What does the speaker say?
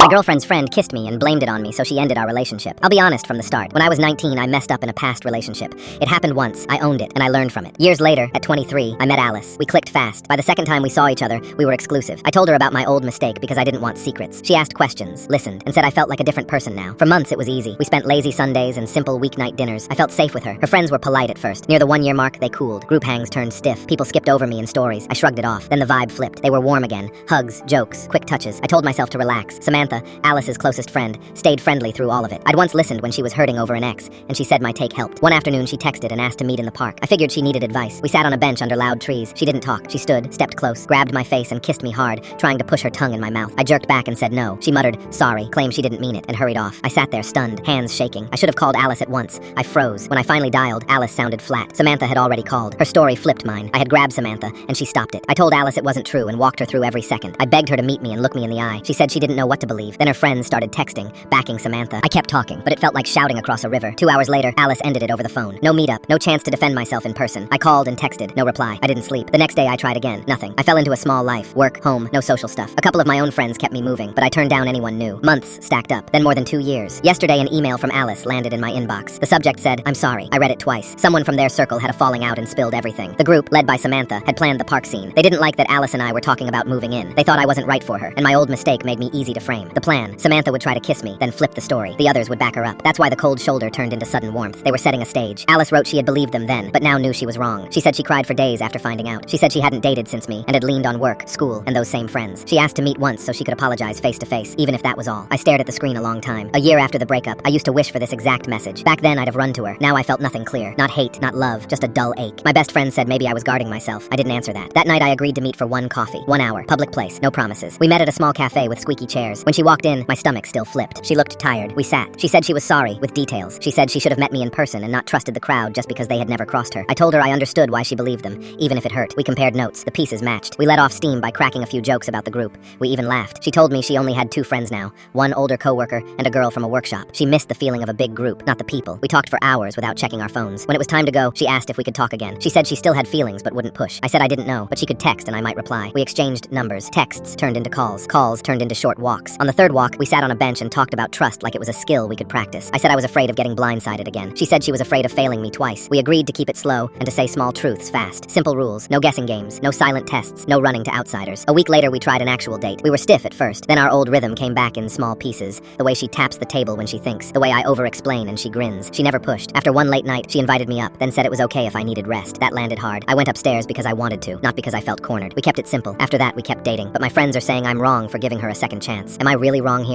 My girlfriend's friend kissed me and blamed it on me, so she ended our relationship. I'll be honest from the start. When I was 19, I messed up in a past relationship. It happened once, I owned it, and I learned from it. Years later, at 23, I met Alice. We clicked fast. By the second time we saw each other, we were exclusive. I told her about my old mistake because I didn't want secrets. She asked questions, listened, and said I felt like a different person now. For months, it was easy. We spent lazy Sundays and simple weeknight dinners. I felt safe with her. Her friends were polite at first. Near the 1-year mark, they cooled. Group hangs turned stiff. People skipped over me in stories. I shrugged it off. Then the vibe flipped. They were warm again. Hugs, jokes, quick touches. I told myself to relax. Samantha, Alice's closest friend, stayed friendly through all of it. I'd once listened when she was hurting over an ex, and she said my take helped. One afternoon, she texted and asked to meet in the park. I figured she needed advice. We sat on a bench under loud trees. She didn't talk. She stood, stepped close, grabbed my face and kissed me hard, trying to push her tongue in my mouth. I jerked back and said no. She muttered, sorry, claimed she didn't mean it, and hurried off. I sat there stunned, hands shaking. I should have called Alice at once. I froze. When I finally dialed, Alice sounded flat. Samantha had already called. Her story flipped mine. I had grabbed Samantha, and she stopped it. I told Alice it wasn't true and walked her through every second. I begged her to meet me and look me in the eye. She said she didn't know what to believe. Then her friends started texting, backing Samantha. I kept talking, but it felt like shouting across a river. 2 hours later, Alice ended it over the phone. No meetup, no chance to defend myself in person. I called and texted, no reply. I didn't sleep. The next day I tried again, nothing. I fell into a small life, work, home, no social stuff. A couple of my own friends kept me moving, but I turned down anyone new. Months stacked up, then more than 2 years. Yesterday an email from Alice landed in my inbox. The subject said, I'm sorry. I read it twice. Someone from their circle had a falling out and spilled everything. The group, led by Samantha, had planned the park scene. They didn't like that Alice and I were talking about moving in. They thought I wasn't right for her, and my old mistake made me easy to frame. The plan, Samantha would try to kiss me, then flip the story. The others would back her up. That's why the cold shoulder turned into sudden warmth. They were setting a stage. Alice wrote she had believed them then, but now knew she was wrong. She said she cried for days after finding out. She said she hadn't dated since me, and had leaned on work, school, and those same friends. She asked to meet once so she could apologize face to face, even if that was all. I stared at the screen a long time. A year after the breakup, I used to wish for this exact message. Back then, I'd have run to her. Now I felt nothing clear. Not hate, not love, just a dull ache. My best friend said maybe I was guarding myself. I didn't answer that. That night I agreed to meet for 1 coffee. 1 hour. Public place. No promises. We met at a small cafe with squeaky chairs. When she walked in, my stomach still flipped. She looked tired. We sat. She said she was sorry, with details. She said she should have met me in person and not trusted the crowd just because they had never crossed her. I told her I understood why she believed them, even if it hurt. We compared notes. The pieces matched. We let off steam by cracking a few jokes about the group. We even laughed. She told me she only had 2 friends now, one older coworker and a girl from a workshop. She missed the feeling of a big group, not the people. We talked for hours without checking our phones. When it was time to go, she asked if we could talk again. She said she still had feelings but wouldn't push. I said I didn't know, but she could text and I might reply. We exchanged numbers. Texts turned into calls. Calls turned into short walks. On the 3rd walk, we sat on a bench and talked about trust like it was a skill we could practice. I said I was afraid of getting blindsided again. She said she was afraid of failing me twice. We agreed to keep it slow and to say small truths fast. Simple rules. No guessing games. No silent tests. No running to outsiders. A week later, we tried an actual date. We were stiff at first. Then our old rhythm came back in small pieces. The way she taps the table when she thinks. The way I over-explain and she grins. She never pushed. After one late night, she invited me up, then said it was okay if I needed rest. That landed hard. I went upstairs because I wanted to, not because I felt cornered. We kept it simple. After that, we kept dating. But my friends are saying I'm wrong for giving her a second chance. Am I really wrong here?